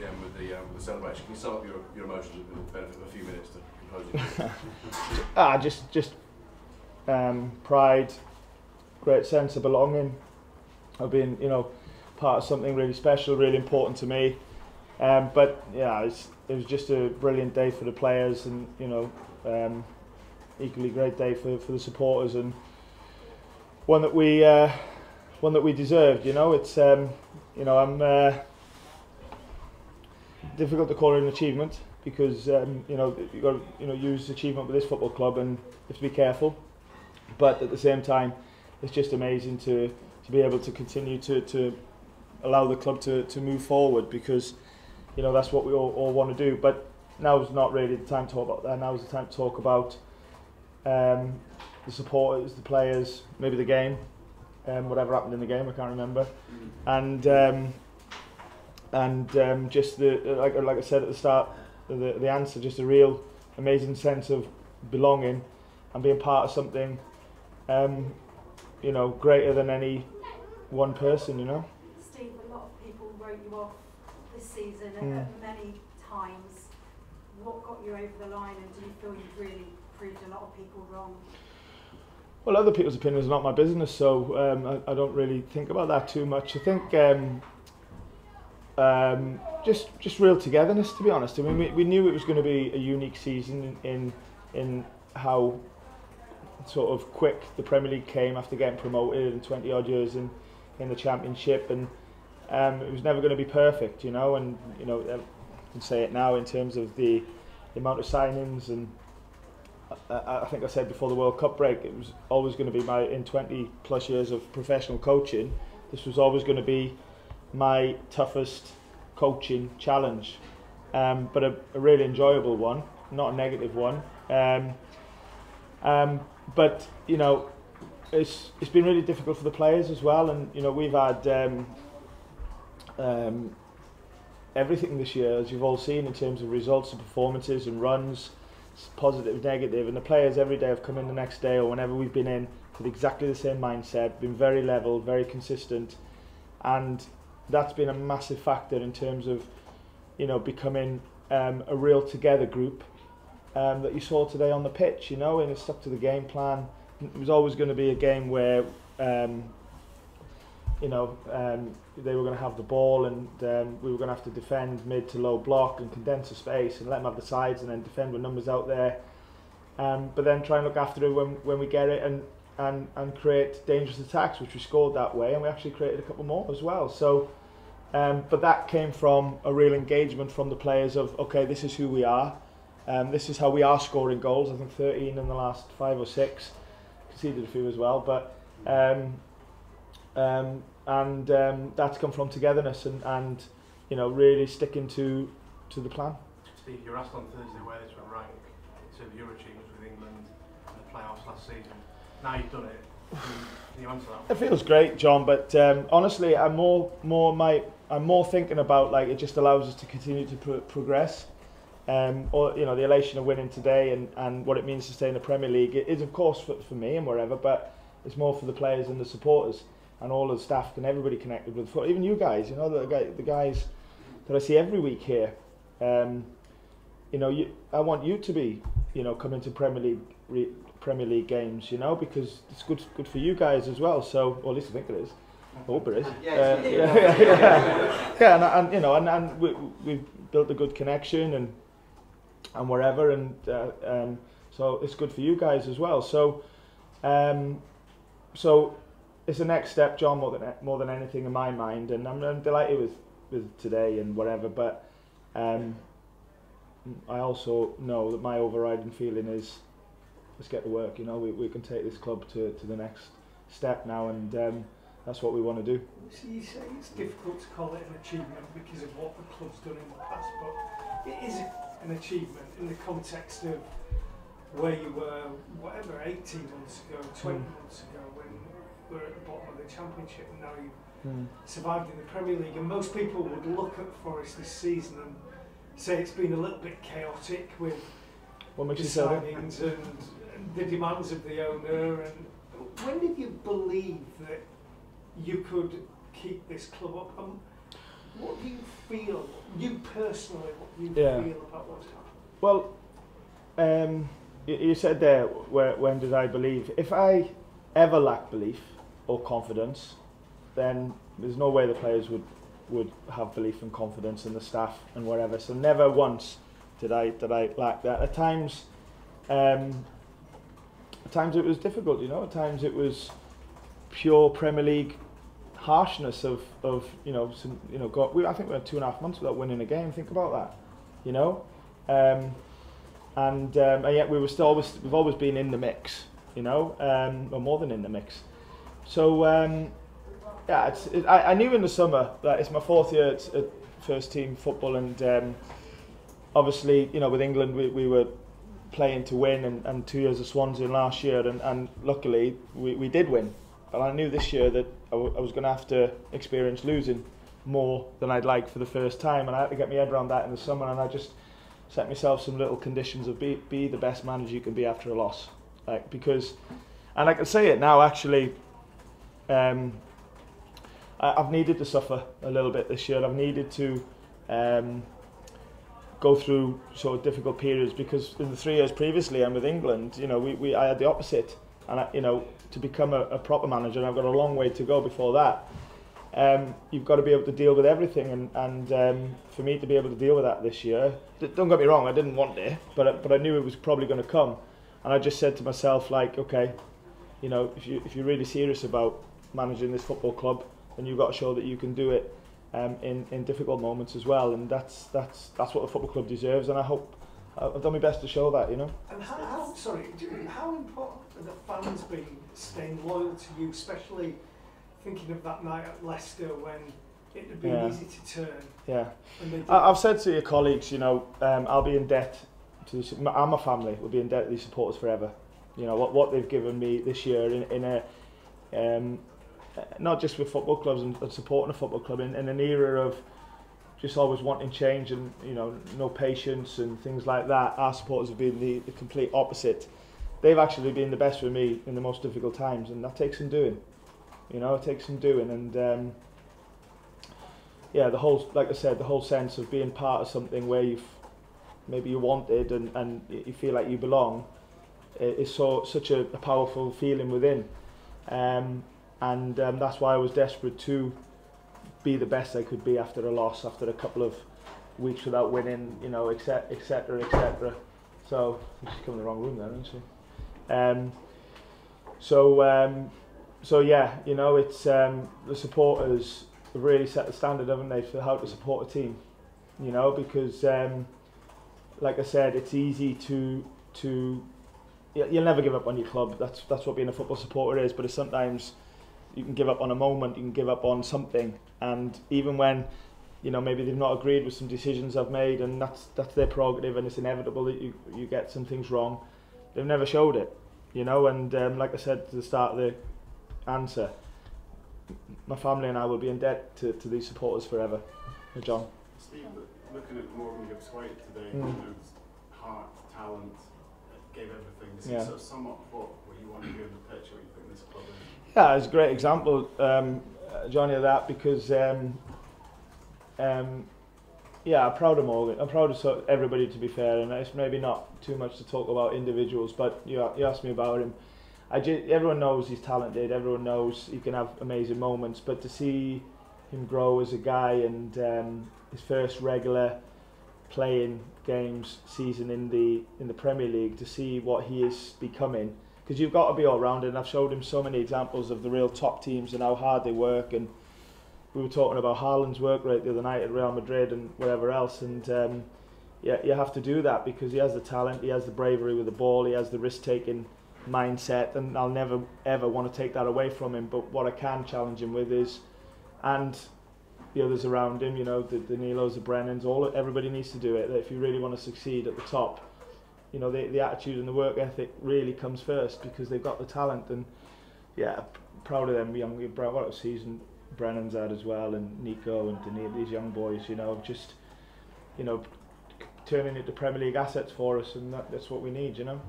again with the celebration. Can you sum up your emotions with the benefit of a few minutes to compose it? Just pride, great sense of belonging, of being, you know, part of something really special, really important to me. But yeah, it was just a brilliant day for the players, and you know, equally great day for the supporters, and one that we deserved. You know, it's you know, I'm difficult to call it an achievement because you know, you got to use achievement with this football club, and you have to be careful. But at the same time, it's just amazing to be able to continue to allow the club to move forward, because you know that's what we all want to do. But now's not really the time to talk about that. Now's the time to talk about the supporters, the players, maybe the game, whatever happened in the game, I can't remember, and just like I said at the start, the answer, just a real amazing sense of belonging and being part of something, you know, greater than any one person, you know. Steve, a lot of people wrote you off this season many times. What got you over the line, and do you feel you've really proved a lot of people wrong? Well, other people's opinions are not my business, so I don't really think about that too much. I think just real togetherness, to be honest. I mean, we knew it was going to be a unique season in how sort of quick the Premier League came after getting promoted and 20 odd years in the Championship, and it was never going to be perfect, you know. And you know, I can say it now in terms of the amount of signings, and I think I said before the World Cup break, it was always going to be in 20 plus years of professional coaching, this was always going to be my toughest coaching challenge, but a really enjoyable one, not a negative one. But you know, it's been really difficult for the players as well, and you know, we've had everything this year, as you've all seen, in terms of results and performances and runs, positive, negative, and the players every day have come in the next day or whenever we've been in with exactly the same mindset, been very level, very consistent, and that's been a massive factor in terms of, you know, becoming a real together group that you saw today on the pitch, you know, and it stuck to the game plan. It was always going to be a game where you know, they were going to have the ball, and we were going to have to defend mid to low block and condense the space and let them have the sides and then defend with numbers out there, but then try and look after it when we get it, and create dangerous attacks, which we scored that way, and we actually created a couple more as well. So but that came from a real engagement from the players of, okay, this is who we are, this is how we are scoring goals. I think 13 in the last 5 or 6, conceded a few as well, but that's come from togetherness and you know, really sticking to the plan. Steve, you were asked on Thursday where this would rank in terms of your achievements with England in the playoffs last season. Now you've done it. Can you answer that? It feels great, John, but honestly, I'm more thinking about, like, it just allows us to continue to progress. Or you know, the elation of winning today and what it means to stay in the Premier League. It is, of course, for me and wherever, but it's more for the players and the supporters and all of the staff and everybody connected with football. Even you guys, you know, the guys that I see every week here. You know, I want you to be, you know, coming to Premier League games, you know, because it's good for you guys as well. So, or at least I think it is. I hope it is. Yeah, and you know, and we've built a good connection and wherever, and so it's good for you guys as well. So, so it's the next step, John, more than anything in my mind, and I'm delighted with today and whatever. But I also know that my overriding feeling is, let's get to work. You know, we can take this club to the next step now, and that's what we want to do. So you say it's difficult to call it an achievement because of what the club's done in the past, but it is an achievement in the context of where you were, whatever, 18 months ago, 20 months ago, when we were at the bottom of the Championship, and now you've survived in the Premier League. And most people would look at Forest this season and say it's been a little bit chaotic with the signings and the demands of the owner. And when did you believe that you could keep this club up? What do you feel, you personally, what do you feel about what's happened? Well, you said there, when did I believe? If I ever lack belief or confidence, then there's no way the players would have belief and confidence in the staff and whatever. So never once did I lack that. At times it was difficult, you know. At times it was pure Premier League harshness of you know, some, you know, I think we had 2.5 months without winning a game. Think about that, you know. And yet we've always been in the mix, you know, or more than in the mix. So yeah, I knew in the summer that it's my 4th year at first team football, and obviously, you know, with England we were playing to win, and 2 years of Swansea last year, and luckily we did win. But I knew this year that I was going to have to experience losing more than I'd like for the first time, and I had to get my head around that in the summer, and I just set myself some little conditions of be the best manager you can be after a loss, like, because, and I can say it now actually, I've needed to suffer a little bit this year. I've needed to go through sort of difficult periods, because in the 3 years previously and with England, you know, I had the opposite, and you know, to become a proper manager, and I've got a long way to go before that. You've got to be able to deal with everything, and for me to be able to deal with that this year, don't get me wrong, I didn't want it, but I knew it was probably going to come, and I just said to myself, like, okay, you know, if you're really serious about managing this football club, then you've got to show that you can do it in difficult moments as well, and that's what the football club deserves, and I hope I've done my best to show that, you know. And how important have the fans been staying loyal to you, especially thinking of that night at Leicester when it had been easy to turn? Yeah, I've said to your colleagues, you know, I'll be in debt to my family will be in debt to these supporters forever. You know, what they've given me this year in a not just with football clubs and supporting a football club, in an era of just always wanting change and, you know, no patience and things like that. Our supporters have been the complete opposite. They've actually been the best for me in the most difficult times, and that takes some doing. You know, it takes some doing, and yeah, the whole, like I said, the whole sense of being part of something where maybe you wanted and you feel like you belong is such a powerful feeling within, and that's why I was desperate to be the best I could be after a loss, after a couple of weeks without winning, you know, etc. etc. So she's come in the wrong room there, isn't she? So yeah, you know, it's the supporters have really set the standard, haven't they, for how to support a team, you know, because like I said, it's easy to you'll never give up on your club. That's what being a football supporter is. But it's sometimes you can give up on a moment, you can give up on something, and even when, you know, maybe they've not agreed with some decisions I've made, and that's their prerogative, and it's inevitable that you get some things wrong. They've never showed it, you know, and like I said to the start of the answer, my family and I will be in debt to these supporters forever. John. Steve, looking at Morgan Gibbs-White today, you know, heart, talent, gave everything. Does it sort of sum up what you want to do in the pitch, what you think this club is? Yeah, it's a great example, Johnny, of that, because yeah, I'm proud of Morgan. I'm proud of everybody, to be fair, and it's maybe not too much to talk about individuals, but you asked me about him. Everyone knows he's talented, everyone knows he can have amazing moments, but to see him grow as a guy, and his first regular playing games season in the Premier League, to see what he is becoming, because you've got to be all rounded, and I've showed him so many examples of the real top teams and how hard they work, and we were talking about Haaland's work rate the other night at Real Madrid and whatever else, and yeah, you have to do that because he has the talent, he has the bravery with the ball, he has the risk-taking mindset, and I'll never ever want to take that away from him. But what I can challenge him with is, and the others around him, you know, the Danilos, the Brennans, everybody needs to do it. That if you really want to succeed at the top, you know, the attitude and the work ethic really comes first, because they've got the talent. And yeah, proud of them. What a season Brennan's had as well, and Nico and Danilo, these young boys, you know, just, you know, turning into Premier League assets for us, and that's what we need, you know.